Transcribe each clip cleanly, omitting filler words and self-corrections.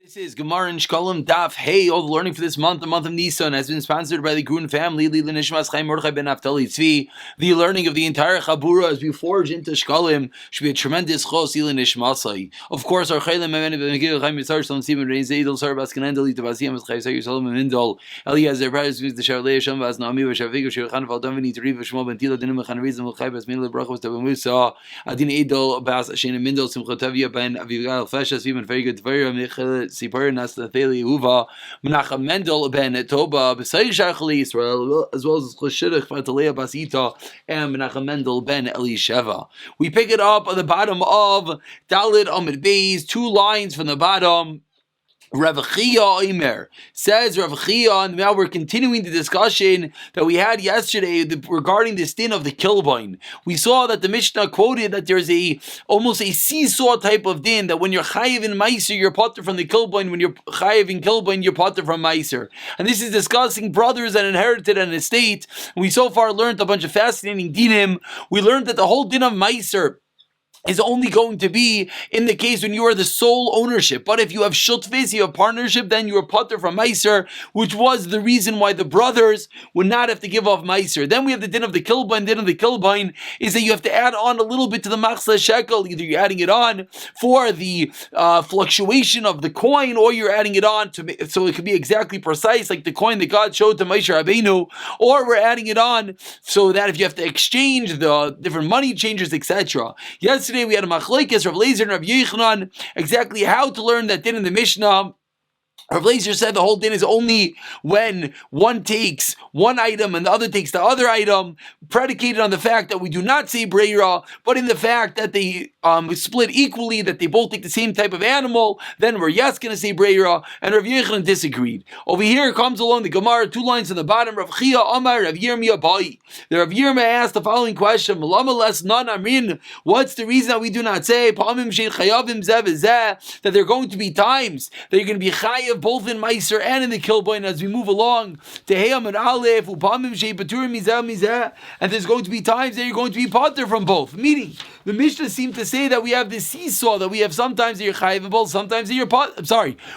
This is Gemara in Shekalim Daf. Hey, all the learning for this month, the month of Nisan, has been sponsored by the Grun family. Lila Nishmas Chaim Mordechai ben Naftali Tzvi. The learning of the entire Chabura as we forge into Shekalim should be a tremendous chos. Lila Nishmasai. Of course, our Chaylim Memeni ben Megillah Chaim Yitzhar Shalom Simon Rein Zeidel Sar Baskan Endel Itavasiyam Chayim Sayir Shalom Mindol Eliezer Paris the Sharlei Shem Vas Naomi Vashavigo Shirchan Valdam Vini Tariv Shmo Ben Tila Dinim Chan Rizim Chayim Bas Min LeBrachos Tabamusa Adin Edel Bas Shena Mindol Simchotavia Ben Avigal Fleshes Vim very good Tvarim Michel Sipar Nas Theli Uva Menachem Mendel Ben Toba B'Sayir Shachli Israel as well as Chashidach Fatalea Basita and Menachem Mendel Ben Elisheva. We pick it up on the bottom of Dalit Amid Beis, 2 lines from the bottom. Rav Chia Omer says Rav Chia, and now we're continuing the discussion that we had yesterday regarding this din of the kilboin. We saw that the Mishnah quoted that there's almost a seesaw type of din, that when you're chayiv in meiser, you're potter from the kilboin. When you're chayiv in kilboin, you're potter from meiser. And this is discussing brothers that inherited an estate. We so far learned a bunch of fascinating dinim. We learned that the whole din of meiser is only going to be in the case when you are the sole ownership. But if you have shutfis, you have partnership, then you are potter from meiser, which was the reason why the brothers would not have to give off meiser. Then we have the din of the kilbain. Din of the kilbain is that you have to add on a little bit to the machzah shekel. Either you're adding it on for the fluctuation of the coin, or you're adding it on so it could be exactly precise, like the coin that God showed to Moshe Rabbeinu, or we're adding it on so that if you have to exchange the different money changers, etc. Yesterday we had a machlokes, Rav Lezer and Rav Yochanan, exactly how to learn that din in the Mishnah. Rav Lezer said the whole din is only when one takes one item and the other takes the other item, predicated on the fact that we do not say breira, but in the fact that they split equally, that they both take the same type of animal, then we're yes going to say breira, and Rav Yochanan disagreed. Over here comes along the Gemara, 2 lines on the bottom, Rav Chia Amar Rav Yirmiyah Bai. The Rav Yirmiyah asked the following question, what's the reason that we do not say that there are going to be times that you're going to be chayav both in meiser and in the kilboin as we move along to Heyam and Aleph, and there's going to be times that you're going to be potter from both. Meaning, the Mishnah seemed to say that we have this seesaw, that we have sometimes that you're chayiv in both, sometimes that you're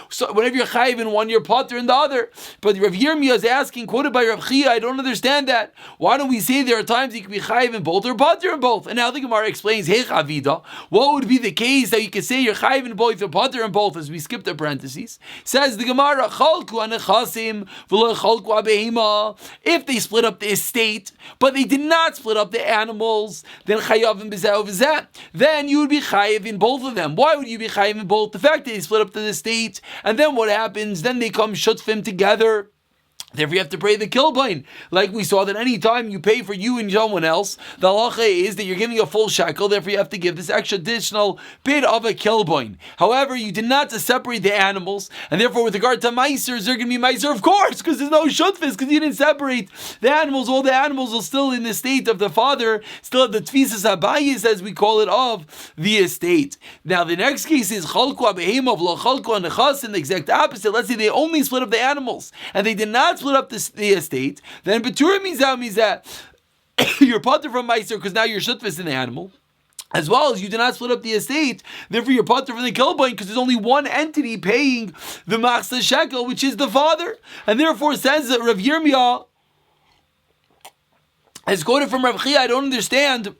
so whenever you're chayiv in one, you're potter in the other. But Rav Yirmiyah is asking, quoted by Rav Chia, I don't understand that. Why don't we say there are times you can be chayiv in both or potter in both? And now the Gemara explains, hey Chavida, what would be the case that you can say you're chayiv in both or potter in both, as we skip the parentheses? Says the Gemara, if they split up the estate, but they did not split up the animals, then chayavim b'zeh v'zeh. Then you would be chayiv in both of them. Why would you be chayiv in both? The fact that they split up the estate, and then what happens? Then they come shutfim together. Therefore, you have to pay the kilbain. Like we saw that any time you pay for you and someone else, the halacha is that you're giving a full shekel, therefore you have to give this extra additional bit of a kilbain. However, you did not separate the animals, and therefore with regard to meiser, is there going to be meiser? Of course, because there's no shutfis, because you didn't separate the animals. All the animals are still in the state of the father, still have the tfisas habayis, as we call it, of the estate. Now, the next case is chalku abehema v'lo chalku anechas, and the exact opposite. Let's say they only split up the animals, and they did not split up the estate, then Betura mizah you're potter from meiser because now you're shutfis in the animal, as well as you did not split up the estate, therefore you're potter from the kilbain because there's only one entity paying the machzah shekel, which is the father, and therefore says that Rav Yirmiyah has quoted from Rav Chia, I don't understand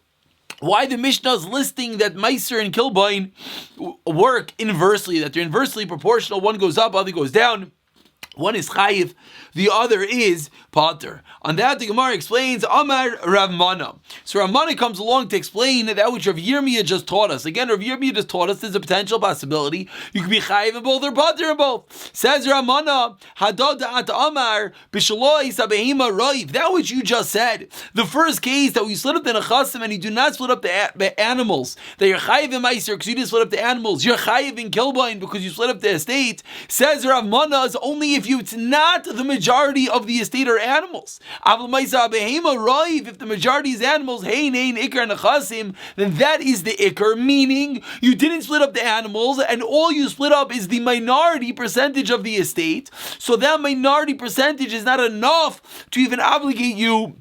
why the Mishnah is listing that meiser and kilbain work inversely, that they're inversely proportional, one goes up, other goes down. One is chayiv, the other is potter. On that, the Gemara explains, Amar Rav Mana. So Rav Mana comes along to explain that which Rav Yirmiyah just taught us. Again, Rav Yirmiyah just taught us there's a potential possibility you can be chayiv in both or potter in both. Says Rav Mana, Hadad at Amar Bishaloi Sabehima Raiv. That which you just said, the first case that we split up the nechasim and you do not split up the animals, that you're chayiv in meiser because you didn't split up the animals, you're chayiv in kilbain because you split up the estate. Says Rav Mana, is only if it's not the majority of the estate or animals. If the majority is animals, then that is the ikar, meaning you didn't split up the animals and all you split up is the minority percentage of the estate. So that minority percentage is not enough to even obligate you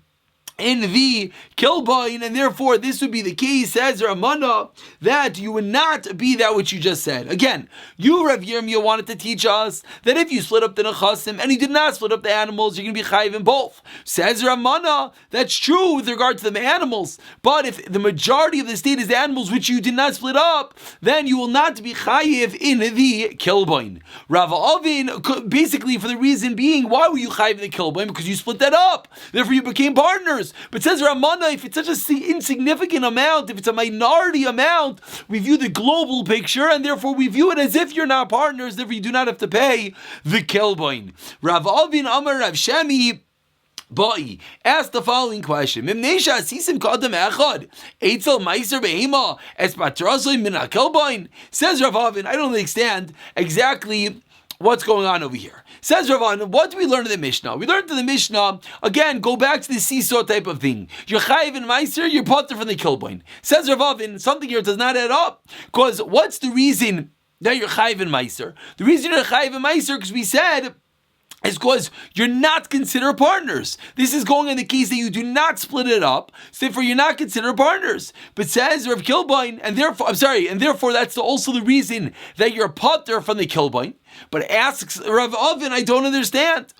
in the kilbain, and therefore this would be the case, says Ramana, that you would not be that which you just said. Again, you, Rav Yirmiyah, wanted to teach us that if you split up the nechasim and you did not split up the animals, you're going to be chayiv in both. Says Ramana, that's true with regard to the animals, but if the majority of the estate is the animals which you did not split up, then you will not be chayiv in the kilbain. Rav Avin, basically for the reason being, why were you chayiv in the kilbain? Because you split that up. Therefore you became partners. But says Ramana, if it's such an insignificant amount, if it's a minority amount, we view the global picture, and therefore we view it as if you're not partners, therefore you do not have to pay the kelbain. Rav Avin Amar Rav Shemi Boi asked the following question: Says Rav Avin, I don't understand exactly what's going on over here. Says Rav, what do we learn in the Mishnah? We learned in the Mishnah, again, go back to the seesaw type of thing. You're chayiv in meiser, you're potter from the kilboin. Says Rav, something here does not add up. Because what's the reason that you're chayiv in meiser? The reason you're chayiv in meiser, because we said, is because you're not considered partners. This is going in the case that you do not split it up, so therefore you're not considered partners. But says Rav Kilbain, and therefore that's also the reason that you're potter from the Kilbain. But asks Rav Avin, I don't understand.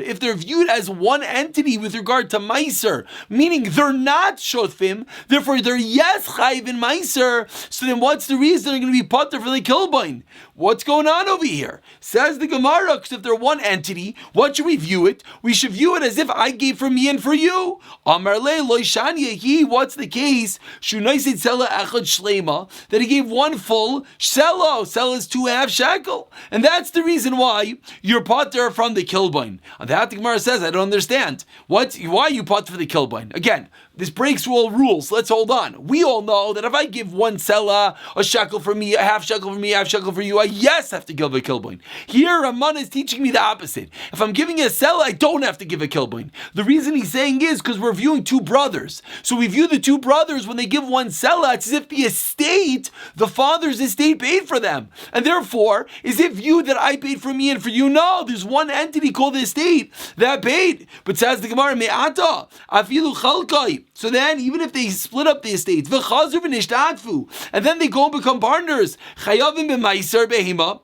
If they're viewed as one entity with regard to Meiser, meaning they're not Shotfim, therefore they're yes Chayiv in Meiser, so then what's the reason they're going to be potter from the Kilbain? What's going on over here? Says the Gemara, because if they're one entity, what should we view it? We should view it as if I gave for me and for you. Amarle loishanya, what's the case? Shunaisid sela echad shlema, that he gave one full Selo is 2.5 shekel. And that's the reason why you're potter from the kilbain. On that, the Gemara says, I don't understand. Why you potter for the kilbain? Again, this breaks all rules. Let's hold on. We all know that if I give one sela, a shekel for me, a half shekel for me, half shekel for you, I have to give a kilbain. Here, Raman is teaching me the opposite. If I'm giving a sela, I don't have to give a kilbain. The reason he's saying is because we're viewing two brothers. So we view the two brothers, when they give one sela, it's as if the estate, the father's estate, paid for them. And therefore, is it viewed that I paid for me and for you? No, there's one entity called the estate that paid. But says the Gemara, me'ata, afilu chalkai. So then, even if they split up the estates, and then they go and become partners, chayavim b'maiser behima,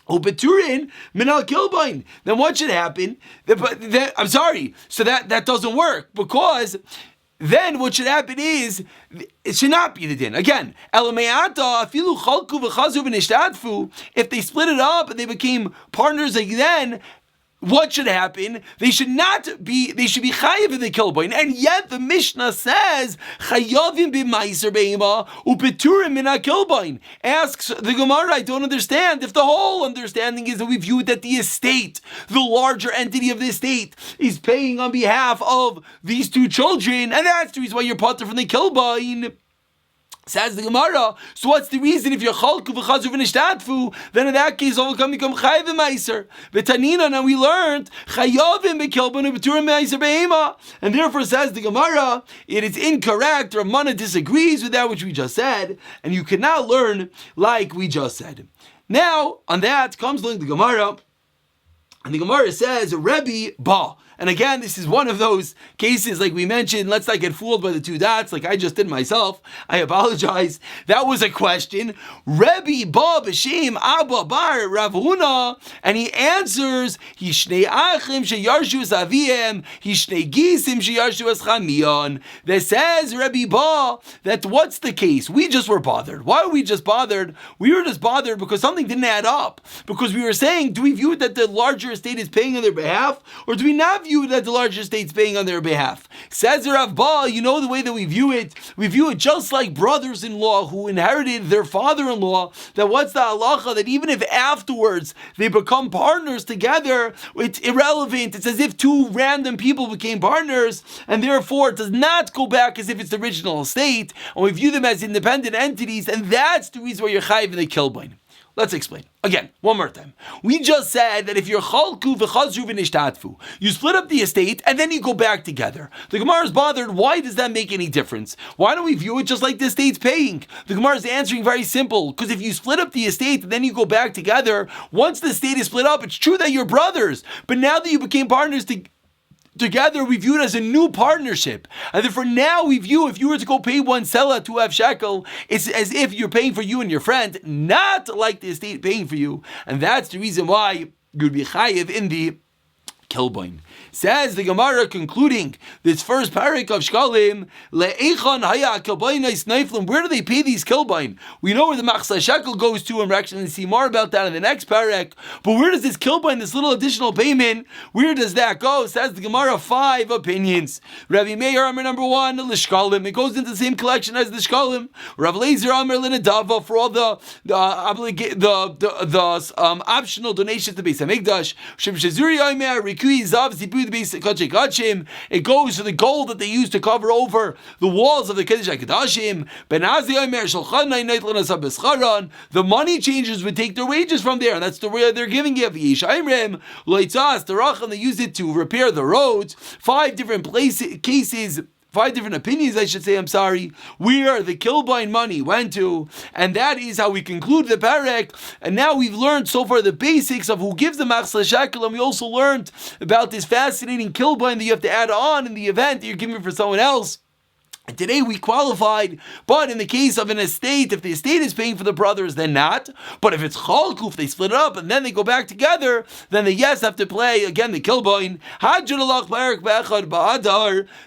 ubeturin minal kilbain. Then what should happen? I'm sorry. So that doesn't work, because then what should happen is, it should not be the din. Again, if they split it up and they became partners again, what should happen? They should be chayiv in the kilbain, and yet the Mishnah says chayavim b'maiser beima upeturim min kilbain. Asks the Gemara, I don't understand. If the whole understanding is that we view that the estate, the larger entity of the estate, is paying on behalf of these two children, and that's the reason why you're potter from the kilbain. Says the Gemara, so what's the reason if you're chalku v'chazu v'nishtadfu, then in that case all will become chayiv v'maiser. V'tanina, now we learned chayavim b'kilban u'b'turim b'maiser b'hema, and therefore says the Gemara, it is incorrect. Ramana disagrees with that which we just said, and you cannot learn like we just said. Now on that comes the Gemara, and the Gemara says Rebbe Ba. And again, this is one of those cases, like we mentioned, let's not get fooled by the two dots, like I just did myself. I apologize. That was a question. Rebbe Ba b'shem Abba bar Rav Huna, and he answers, Hishnei achim sheyarshu es aviem, Hishnei gisim sheyarshu es chamion. That says Rebbe Ba that what's the case? We just were bothered. Why were we just bothered? We were just bothered because something didn't add up. Because we were saying, do we view it that the larger estate is paying on their behalf, or do we not view it that the larger estate's paying on their behalf? Says Rav Ba, you know the way that we view it just like brothers-in-law who inherited their father-in-law, that what's the halacha, that even if afterwards they become partners together, it's irrelevant. It's as if two random people became partners, and therefore it does not go back as if it's the original estate, and we view them as independent entities, and that's the reason why you're chayiv in the kilbain. Let's explain. Again, one more time. We just said that if you're chalku v'chazru v'nishtadfu, you split up the estate and then you go back together. The Gemara is bothered. Why does that make any difference? Why don't we view it just like the estate's paying? The Gemara is answering very simple. Because if you split up the estate and then you go back together, once the estate is split up, it's true that you're brothers. But now that you became partners together we view it as a new partnership. And therefore now we view, if you were to go pay one selah to have shekel, it's as if you're paying for you and your friend, not like the estate paying for you. And that's the reason why you'd be chayiv in the kilboin. Says the Gemara, concluding this first parak of Shekalim, le'echan haya kilboinais neiflim. Where do they pay these kilboin? We know where the machzah shekel goes to, and we're actually going to see more about that in the next parak. But where does this kilboin, this little additional payment, where does that go? Says the Gemara, 5 opinions. Rabbi Meir Amar number 1, l'shkalim. It goes into the same collection as the shkalim. Rav Lezer Amar l'nedava, for all the optional donations to Beis Hamikdash. Shem Shazuri Omer Rikui Zav Zibud Beis Kodesh HaKodashim. It goes to the gold that they used to cover over the walls of the Kodesh HaKodashim. Ben Azi Omer Shalchanai Neit L'Nasab B'Scharan. The money changers would take their wages from there, and that's the way they're giving it. V'yish Aimrem Loitzas Teracham. They use it to repair the roads. 5 different cases. 5 different opinions, I should say, where the kilboin money went to, and that is how we conclude the parak. And now we've learned so far the basics of who gives the machzah shekel, and we also learned about this fascinating kilboin that you have to add on in the event that you're giving for someone else. And today we qualified, but in the case of an estate, if the estate is paying for the brothers, then not. But if it's chalku, if they split it up and then they go back together, then the yes have to play again the kilboin.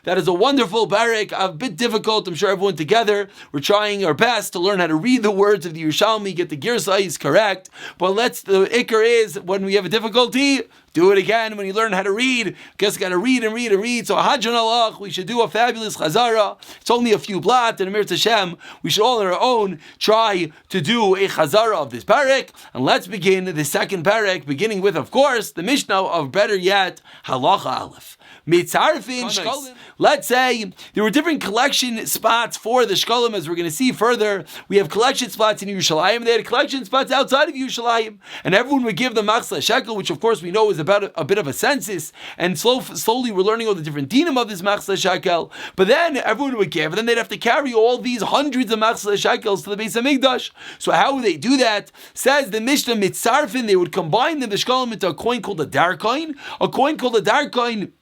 That is a wonderful barak, a bit difficult. I'm sure everyone together, we're trying our best to learn how to read the words of the Yerushalmi, get the girsais correct. But the ikar is when we have a difficulty, do it again. When you learn how to read, just got to read and read and read. So Hajjan Allah, we should do a fabulous chazara. It's only a few blot, and Amir Tashem, we should all on our own try to do a chazara of this parak. And let's begin the second parak, beginning with, of course, the Mishnah of better yet, Halacha Aleph. Mitzarfin Shekalim. Let's say there were different collection spots for the Shekalim, as we're going to see further. We have collection spots in Yerushalayim. They had collection spots outside of Yerushalayim, and everyone would give the machzah shekel, which of course we know is about a bit of a census. And slowly we're learning all the different dinim of this machzah shekel. But then everyone would give, and then they'd have to carry all these hundreds of machzah shekels to the Beis Hamikdash. So how would they do that? Says the Mishnah, Mitzarfin. They would combine the Shekalim into a coin called a dar coin. A coin called a dar coin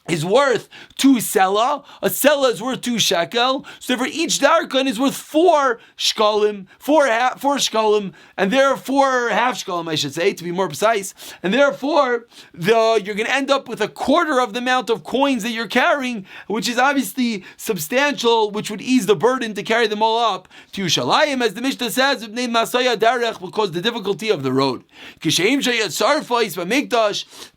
is worth 2 selah. A selah is worth 2 shekel. So therefore each darkan is worth 4 shekalim, 4 shekalim, and therefore half shekalim, I should say, to be more precise. And therefore you're going to end up with a quarter of the amount of coins that you're carrying, which is obviously substantial, which would ease the burden to carry them all up to Yerushalayim, as the Mishnah says, because the difficulty of the road. It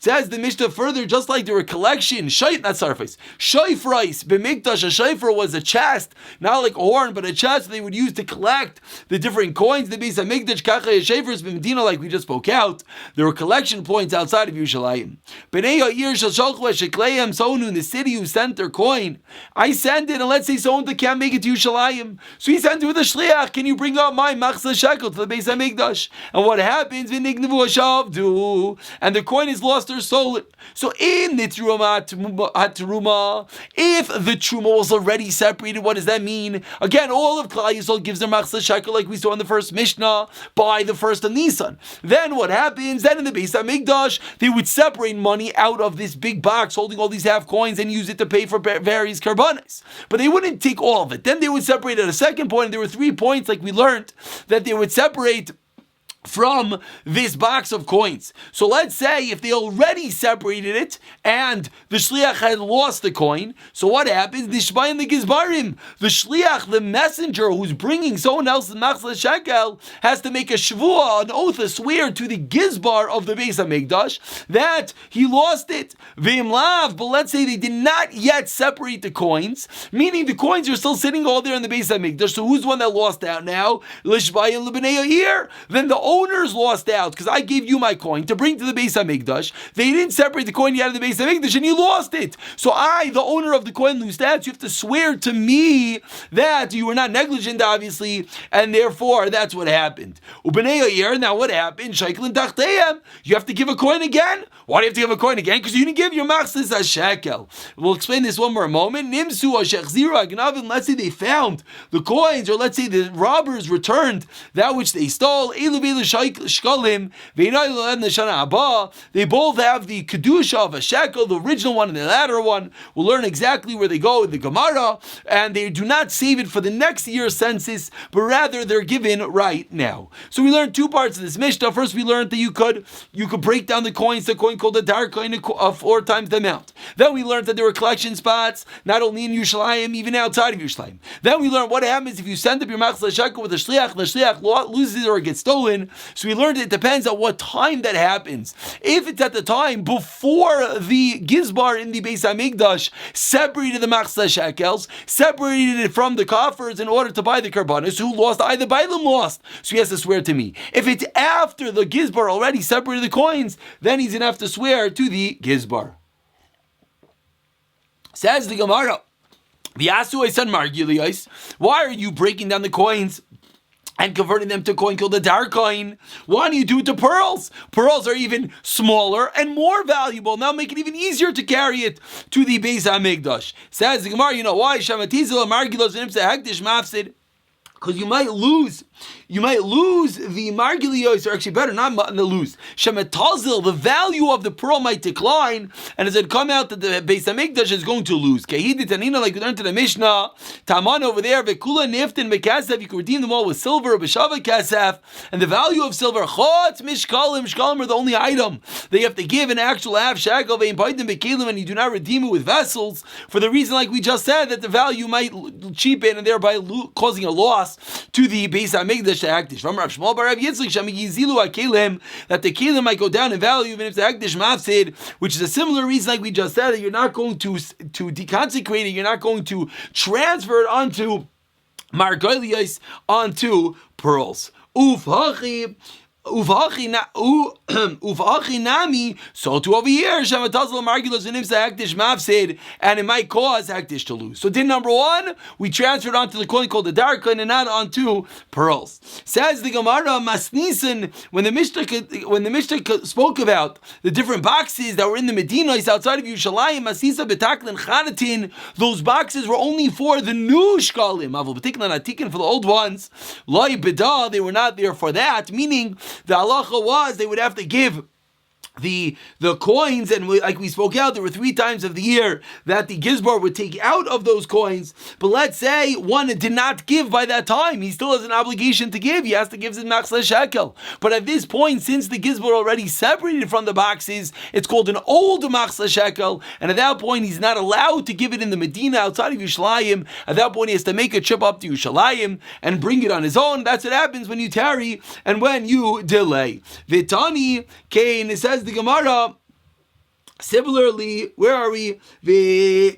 says the Mishnah further, just like there were collection, not sarfais, shayfrais, b'mikdash. A shayfer was a chest, not like a horn, but a chest they would use to collect the different coins. The Beis Hamikdash, kachei shayfers b'medina, like we just spoke out. There were collection points outside of Yerushalayim. B'nei ha'ir shel shalchu shekleim, someone in the city who sent their coin. I send it, and let's say someone that can't make it to Yerushalayim, so he sent it with a shliach. Can you bring up my machzah shekel to the Beis Hamikdash? And what happens? V'nignevu hashavdu, and the coin is lost or stolen. So in the Trumat Truma, if the Truma was already separated, what does that mean? Again, all of Klal Yisrael gives their machzah shekel, like we saw in the first Mishnah, by the first of Nisan. Then what happens? Then in the Beis Hamikdash, they would separate money out of this big box holding all these half coins and use it to pay for various karbanis. But they wouldn't take all of it. Then they would separate at a second point, and there were 3 points, like we learned, that they would separate from this box of coins. So let's say if they already separated it and the shliach had lost the coin, so what happens? The shbayim the gizbarim, the shliach, the messenger who's bringing someone else's machzah shekel, has to make a shvuah, an oath, a swear to the gizbar of the Beis Hamikdash that he lost it. V'im lav, but let's say they did not yet separate the coins, meaning the coins are still sitting all there in the Beis Hamikdash. So who's the one that lost out now? L'shbayim l'bnei ha'ir. Then the owners lost out, because I gave you my coin to bring to the Beis Hamikdash. They didn't separate the coin yet of the Beis Hamikdash, and you lost it. So I, the owner of the coin, lose that. So you have to swear to me that you were not negligent, obviously, and therefore that's what happened. Now what happened? You have to give a coin again. Why do you have to give a coin again? Because you didn't give your machzis a shekel. We'll explain this one more moment. Nimsu ashechzira gnavim. Let's say they found the coins, or let's say the robbers returned that which they stole. Shekalim, they both have the kedusha of a shekel, the original one and the latter one. We'll learn exactly where they go in the Gemara, and they do not save it for the next year's census, but rather they're given right now. So we learned two parts of this Mishnah. First, we learned that you could break down the coins, the coin called the dar coin of 4 times the amount. Then we learned that there were collection spots, not only in Yerushalayim, even outside of Yerushalayim. Then we learned what happens if you send up your machzor shekel with a shliach, and the shliach loses it or gets stolen. So we learned it depends on what time that happens. If it's at the time before the gizbar in the Beis HaMikdash separated the machzor shekels, separated it from the coffers in order to buy the karbanos, who lost? Either Bailam lost, so he has to swear to me. If it's after the gizbar already separated the coins, then he's going to have to swear to the gizbar. Says the Gemara, why are you breaking down the coins and converting them to a coin called a dar coin? Why don't you do it to pearls? Pearls are even smaller and more valuable. Now make it even easier to carry it to the Beis HaMikdash. Says the Gemara, you know why? Because you might lose the margilios, or actually better, not lose. Shemetazil, the value of the pearl might decline, and as it come out that the Beis HaMikdash is going to lose. Kehidi Tanina, like we learned in the Mishnah, Taman over there, Vekula Niftin Bekasef, you can redeem them all with silver, Beshava Kasef, and the value of silver, Chotz Mishkalim, Shkalim are the only item that you have to give an actual half shekel, Vein Paitim Bekelim, and you do not redeem it with vessels, for the reason like we just said, that the value might cheapen and thereby causing a loss to the Beis HaMikdash to Hektish. From Rav Shmuel bar Rav Yitzchak, Shamigizilu HaKelim, that the Kelim might go down in value even if the Hektish Mafsid, which is a similar reason like we just said, that you're not going to deconsecrate it, you're not going to transfer it onto Margolios, onto pearls. Ufhachi nami, so to over here, and it might cause hektish to lose. So din number 1, we transferred onto the coin called the dar coin and not onto pearls. Says the Gemara, Masnisen, when the Mishnah spoke about the different boxes that were in the Medinos outside of Yerushalayim, Masisa betaklin chanatin, those boxes were only for the new shkalim, avol betiklan atikin, for the old ones. Loi beda, they were not there for that, meaning the halacha was they would have to give the coins, and like we spoke out, there were 3 times of the year that the gizbar would take out of those coins. But let's say one did not give by that time, he still has an obligation to give. He has to give his machzor shekel. But at this point, since the gizbar already separated from the boxes, it's called an old machzor shekel, and at that point he's not allowed to give it in the Medina outside of Yerushalayim. At that point he has to make a trip up to Yerushalayim and bring it on his own. That's what happens when you tarry and when you delay. Vitani Kain, it says the Gemara, similarly, where are we?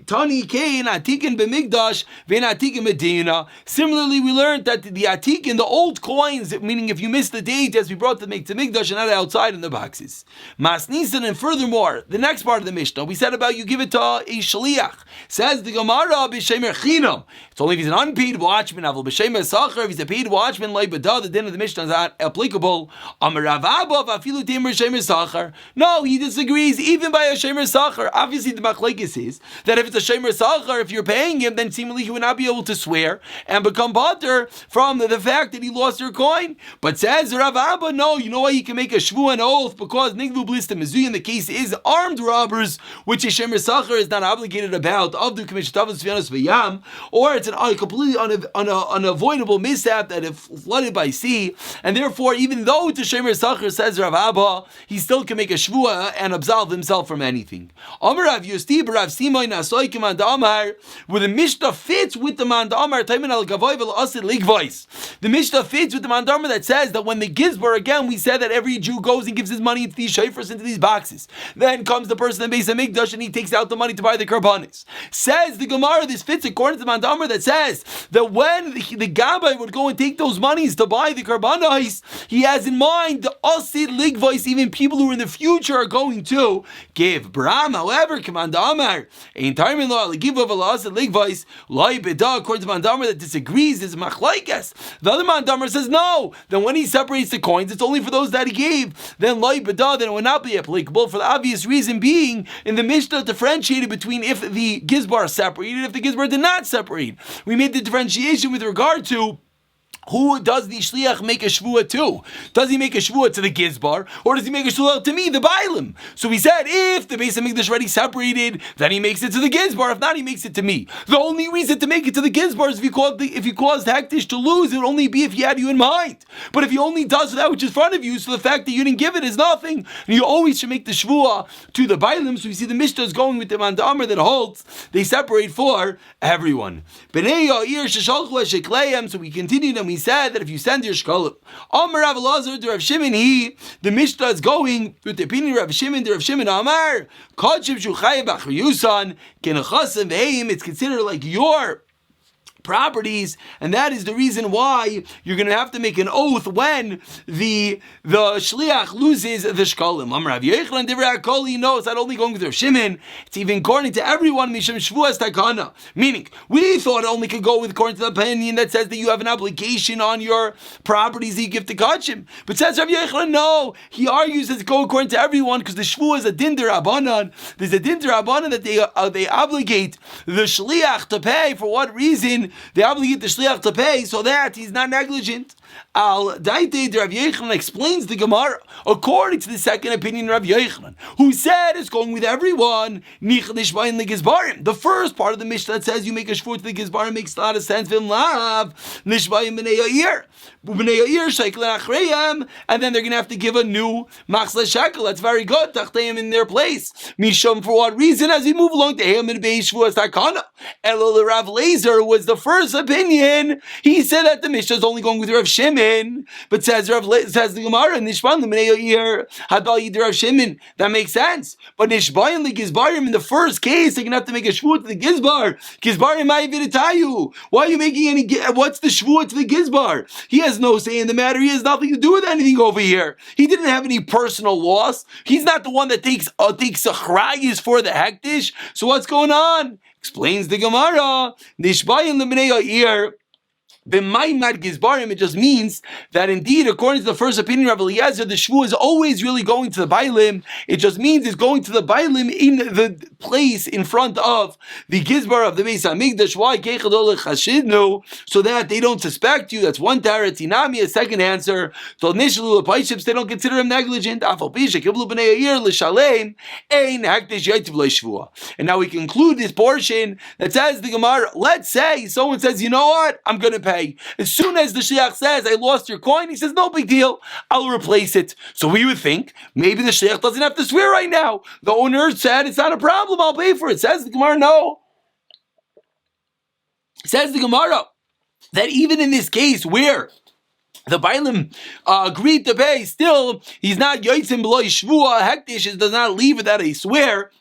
Tani Kain Atikin b'Migdash v'Atikin Medina. Similarly, we learned that the Atikin, the old coins, meaning if you miss the date, as we brought to make to Migdash and not outside in the boxes. Masnisan, and furthermore, the next part of the Mishnah, we said about you give it to a shliach. Says the Gemara, b'Shemer Chinam. It's only if he's an unpaid watchman. Avol b'Shemer Sachar, if he's a paid watchman, like Bada, the din of the Mishnah is not applicable. Amar Rav Abba v'afilu timer Shemer Sachar. No, he disagrees even by a Shemer Sachar. Obviously, the machlekes is that if it's a Shemer Sachar, if you're paying him, then seemingly he would not be able to swear and become bater from the fact that he lost your coin. But says Rav Abba, no, you know why he can make a shvu, an oath, because Nigvu Blista Mizui, in the case is armed robbers, which a Shemer Sachar is not obligated about, of the Commishatavas Vianos V'yam, or it's a completely unavoidable mishap that if flooded by sea, and therefore, even though it's a Shemer Sachar, says Rav Abba, he still can make a shvua and absolve himself from anything. Amar Rav Yosti Rav Simon Nasoy Command Amar, where the Mishnah fits with the Mand Amar Taiman Al Gavoy Vel Asid Ligvois. The Mishnah fits with the Mand Amar that says that when the Gizbar, again, we said that every Jew goes and gives his money to these shayfers, into these boxes. Then comes the person in Beis HaMikdash and he takes out the money to buy the karbanis. Says the Gemara, this fits according to the Mand Amar that says that when the Gabbai would go and take those monies to buy the karbanis, he has in mind the Asid Ligvois, even people who in the future are going to give. Bram, however, Command Amar, Ein Tarmin Lo Aligiv of Asid Ligvois, Loi Beda, according to Mand Amar that disagrees, is Machlaikas. The other Mand Amar says no, then when he separates the coins, it's only for those that he gave. Then Loi Beda, then it would not be applicable, for the obvious reason being, in the Mishnah differentiated between if the Gizbar separated, if the Gizbar did not separate. We made the differentiation with regard to who does the shliach make a shvua to? Does he make a shvua to the gizbar, or does he make a shvua to me, the bailim? So he said, if the Beis Hamikdash already separated, then he makes it to the gizbar. If not, he makes it to me. The only reason to make it to the gizbar is if you caused hektish to lose, it would only be if he had you in mind. But if he only does that which is in front of you, so the fact that you didn't give it is nothing. And you always should make the shvua to the bailim. So we see the Mishnah is going with the man Amr that holds they separate for everyone. So we continued and we said that if you send your shkalim, Amar Rav Elazar to Rav Shimon, the Mishnah is going with the opinion of Rav Shimon to Rav Shimon Amar, it's considered like your properties, and that is the reason why you're going to have to make an oath when the shliach loses the shkalim. Rav Yochanan divrei hakol, no, it's not only going with Rav Shimon, it's even according to everyone, mishum shvuas takana. Meaning, we thought it only could go with according to the opinion that says that you have an obligation on your properties that you give to kachim. But says Rav Yochanan, no, he argues that it go according to everyone because the shvu is a din derabanan. There's a din derabanan that they obligate the shliach to pay. For what reason? They obligate the shliach to pay so that he's not negligent. Al Daite, Rav Yochanan explains the Gemara according to the second opinion of Rav Yochanan, who said it's going with everyone. The first part of the Mishnah that says you make a shvur to the Gizbarim makes a lot of sense. And then they're going to have to give a new machzah shekel. That's very good. Tachteim in their place. Mishum, for what reason? As we move along to him in Beis Shvuas Takana. Elul Rav Lazer was the first opinion. He said that the Mishnah is only going with Rav Shimon, but says the Gemara Nishban l'Minei Hadal Yid Rav Shimon. That makes sense. But Nishbayin l'Gizbarim in the first case, they're going to have to make a shvur to the Gizbar. Gizbarim ma'aviditayu. Why are you making any? What's the shvur to the Gizbar? He has no say in the matter. He has nothing to do with anything over here. He didn't have any personal loss. He's not the one that takes achrayis for the hektish. So what's going on? Explains the Gemara. Nishbayin l'Minei B'maimad Gizbarim, it just means that indeed, according to the first opinion of Eliezer, the shvu is always really going to the bailim. It just means it's going to the bailim in the place in front of the Gizbar of the Beis Hamikdash. Why? So that they don't suspect you. That's one tarat. Tinami, a second answer. So initially, they don't consider him negligent. And now we conclude this portion that says the Gemara. Let's say someone says, you know what? I'm going to pay. As soon as the shliach says, I lost your coin, he says, no big deal, I'll replace it. So we would think, maybe the shliach doesn't have to swear right now. The owner said, it's not a problem, I'll pay for it. Says the Gemara, no. Says the Gemara, that even in this case where the bailim agreed to pay, still, he's not yotzim below shvua, hektish does not leave without a swear.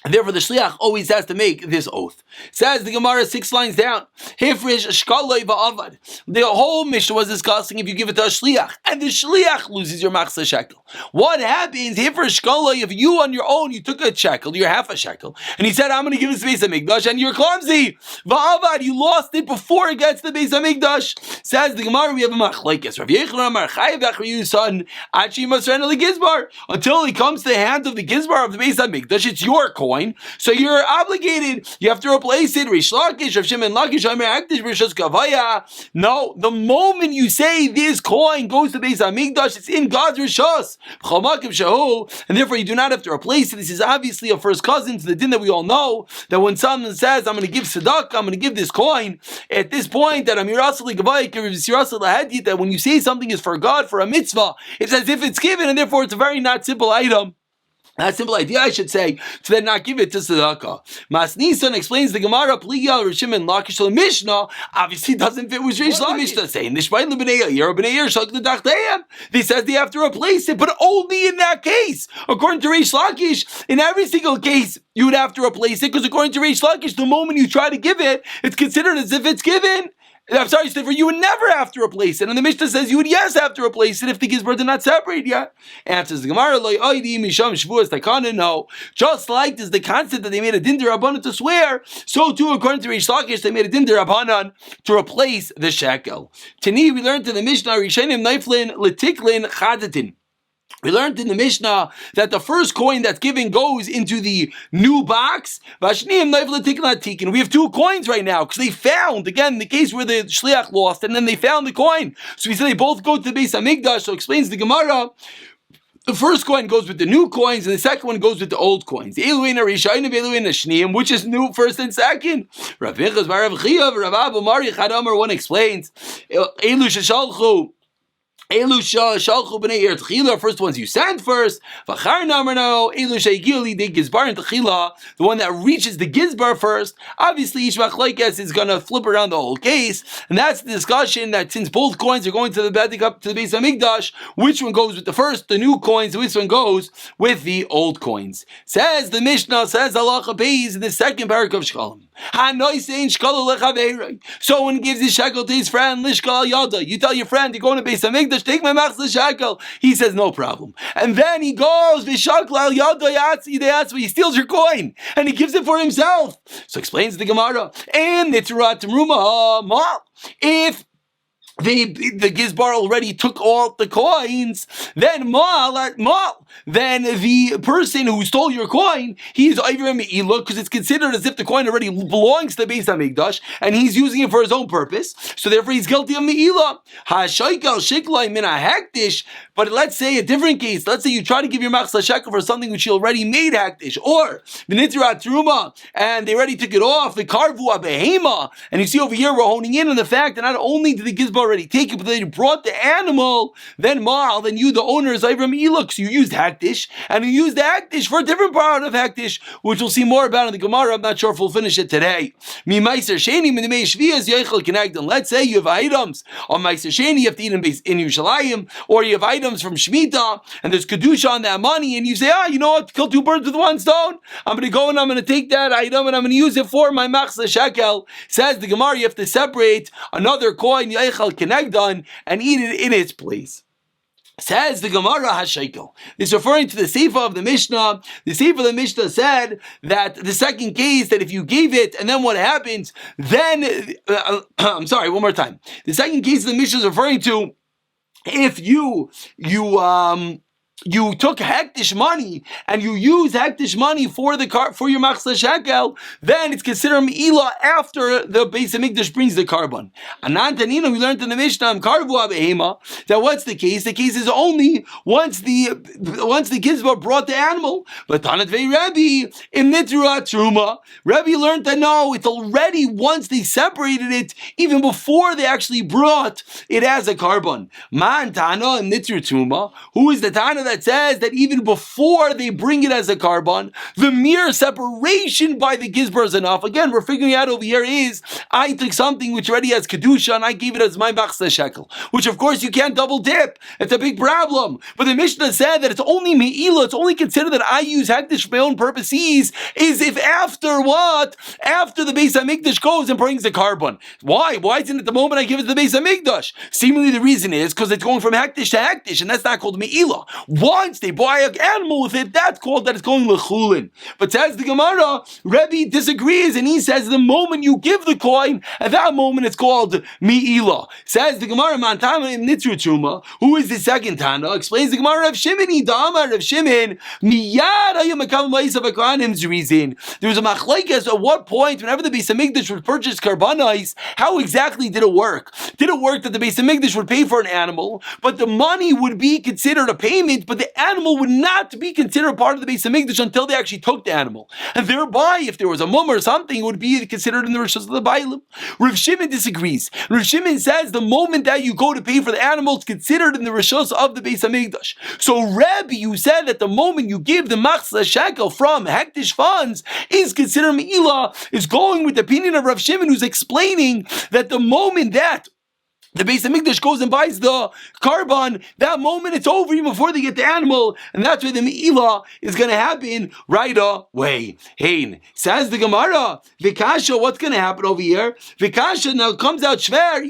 And therefore, the shliach always has to make this oath. Says the Gemara 6 lines down. Hifrish shkaloi va'avad. The whole Mishnah was discussing if you give it to a shliach, and the shliach loses your machzah shekel. What happens? Hifrish shkaloi, if you on your own, you took a shekel, you're half a shekel, and he said, I'm going to give it to Beis Hamikdash, and you're clumsy. Va'avad, you lost it before it gets to the Beis Hamikdash. Says the Gemara, we have a machlekes. Rav Yochanan Amar Chayav Achriyu son Achi Masren the Gizbar. Until he comes to the hand of the Gizbar of the Beis Hamikdash, it's your coin. So you're obligated. You have to replace it. Rish Lakish, Rav Shimon Lakish, Amir Akdish, Rishos Kavaya. No, the moment you say this coin goes to Beis Hamikdash, it's in God's Rishos. Chamakim Shahu, and therefore you do not have to replace it. This is obviously a first cousin to the din that we all know, that when someone says, I'm going to give tzedakah, I'm going to give this coin, at this point, that Amir Asali Kavaya, that when you say something is for God, for a mitzvah, it's as if it's given, and therefore it's a very not simple item. That simple idea, I should say, to then not give it to tzedakah. Mas Nisan explains the Gemara, Pliya, Rishim, and Lakish, the Mishnah, obviously doesn't fit with Rish Lakish. Mishnah saying, Nishbayin l'bnei Yair, bnei Yair, Shak l'dachteyem. They says they have to replace it, but only in that case. According to Rish Lakish, in every single case, you would have to replace it, because according to Rish Lakish, the moment you try to give it, it's considered as if it's given. I'm sorry, Stepher, you would never have to replace it. And the Mishnah says you would have to replace it if the Gizbar did not separate yet. Answers the Gemara, no. Just like this, the concept that they made a din derabanan to swear, so too, according to Rish Lakish, they made a din derabanan to replace the shekel. Tani, we learned in the Mishnah, Rishenim Naiflin Letiklin Chadatin. We learned in the Mishnah that the first coin that's given goes into the new box. We have two coins right now because they found, again, the case where the shliach lost and then they found the coin. So we say they both go to the Beis Hamikdash. So explains the Gemara. The first coin goes with the new coins, and the second one goes with the old coins. Which is new first and second. Rav Minchas bar Rav Chiya, Rav Abba Mari Chad Amar, one explains. Elu shalchu b'nei yer tchila, first ones you sent first. V'char namarno elu sheigili de gizbar and tchila, the one that reaches the gizbar first. Obviously, each machlokes is going to flip around the whole case, and that's the discussion that since both coins are going to the Beis Hamikdash, which one goes with the first, the new coins, which one goes with the old coins? Says the Mishnah, says halacha beis in the second parak of Shekalim. Someone gives his shekel to his friend, lishkal yada. You tell your friend, you're going to Beis Hamikdash, take my machzah shekel. He says, no problem. And then he goes, he steals your coin, and he gives it for himself. So explains the Gemara, and if the Gizbar already took all the coins, then the person who stole your coin, he's Iver Me'ilah, because it's considered as if the coin already belongs to the Beis Hamikdash, and he's using it for his own purpose, so therefore he's guilty of Me'ilah. HaShaykel Shiklai Min HaHektish, but let's say a different case, let's say you try to give your Machzah Shekel for something which you already made Hektish, or B'nitzirat Truma, and they already took it off, the Karvu Abehema, and you see over here we're honing in on the fact that not only did the Gizbar already take it, but they brought the animal, then you, the owner, is Ivram Elux. You used Hakdish, and you used the Hakdish for a different part of Hakdish, which we'll see more about in the Gemara. I'm not sure if we'll finish it today. Let's say you have items on Meiser Sheni, you have to eat in Yerushalayim, or you have items from Shemitah, and there's Kedusha on that money, and you say, you know what, kill two birds with one stone. I'm going to go and I'm going to take that item, and I'm going to use it for my Machzah Shekel. Says the Gemara, you have to separate another coin, Yeichel Kenegdan, and eat it in its place. Says the Gemara HaShaykel. This is referring to the Seifa of the Mishnah. The Seifa of the Mishnah said that the second case, that if you gave it and then what happens, then, I'm sorry, one more time. The second case of the Mishnah is referring to if you took hektish money and you use hektish money for your machzah shekel, then it's considered me'ilah after the Beis Hamikdash brings the carbon. Anantanina, we learned in the Mishnah, karvu abehema, that what's the case? The case is only once the Gizbar brought the animal. But Tanat Vei Rebbe, im nitruat truma, Rebbe learned that no, it's already once they separated it, even before they actually brought it as a carbon. Man Tana im nitru truma, who is the Tana that says that even before they bring it as a carbon, the mere separation by the Gizbar is enough. Again, we're figuring out over here is, I took something which already has Kedusha and I gave it as my Machzah Shekel, which of course you can't double dip. It's a big problem. But the Mishnah said that it's only Me'ilah, it's only considered that I use Hektish for my own purposes, is if after what? After the Beis Hamikdash goes and brings the carbon. Why? Why isn't it the moment I give it to the Beis Hamikdash? Seemingly the reason is because it's going from Hektish to Hektish, and that's not called Me'ilah. Once they buy an animal with it, that's called that it's going lechulin. But says the Gemara, Rebbe disagrees, and he says the moment you give the coin, at that moment it's called Me'ilah. Says the Gemara, Mantama im Nitzru Truma, who is the second Tana? Explains the Gemara of Shimon, Idama of Shimon, Miyad Ayumakam Ma'isa V'Kohanim's reason. There was a machlekes at what point, whenever the Beis Hamikdash would purchase karbanos, how exactly did it work? Did it work that the Beis Hamikdash would pay for an animal, but the money would be considered a payment, but the animal would not be considered part of the Beis Hamikdash until they actually took the animal. And thereby, if there was a mum or something, it would be considered in the Rishos of the Bailim. Rav Shimon disagrees. Rav Shimon says the moment that you go to pay for the animal, it's considered in the Rishos of the Beis Hamikdash. So Rebbe, you said that the moment you give the Machzah Shekel from Hektish funds is considered Me'ilah, is going with the opinion of Rav Shimon, who's explaining that the moment that the Beis Hamikdash goes and buys the carbon, that moment it's over even before they get the animal, and that's where the Me'ilah is going to happen right away. Hein, says the Gemara, Vikasha, what's going to happen over here? Vikasha now comes out Shver,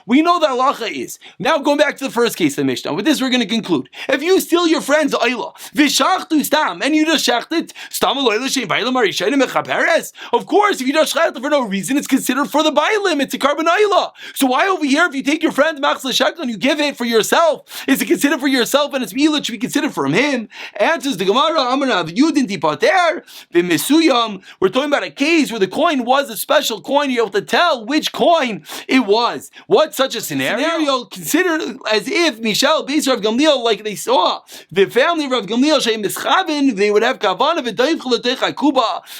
we know that halacha is. Now going back to the first case of the Mishnah, with this we're going to conclude. If you steal your friend's Ayla, Vishachtu Stam, and you just shacht it, of course, if you just shacht it for no reason, it's considered for the Bailim, it's a carbon Maila. So why over here, if you take your friend's machzor shekel and you give it for yourself, is it considered for yourself and it's Mila, it should be considered from him? Answers the Gemara, Amar Yudin Tipater, B'Mesuyam. We're talking about a case where the coin was a special coin, you're able to tell which coin it was. What's such a scenario? Consider as if Mishal, Beis Rav Gamliel, like they saw, the family of Rav Gamliel, Shem Mischavin, they would have Kavana,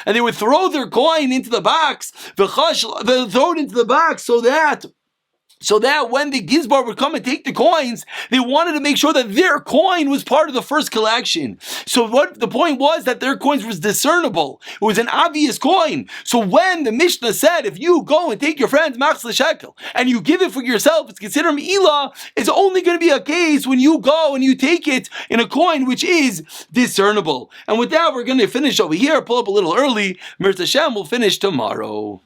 and they would throw their coin into the box, they throw it into the box so that when the Gizbar would come and take the coins, they wanted to make sure that their coin was part of the first collection. So what the point was that their coins was discernible. It was an obvious coin. So when the Mishnah said, if you go and take your friend's machzor shekel and you give it for yourself, it's considered Me'ilah, it's only going to be a case when you go and you take it in a coin which is discernible. And with that, we're going to finish over here, pull up a little early. Mirza Hashem will finish tomorrow.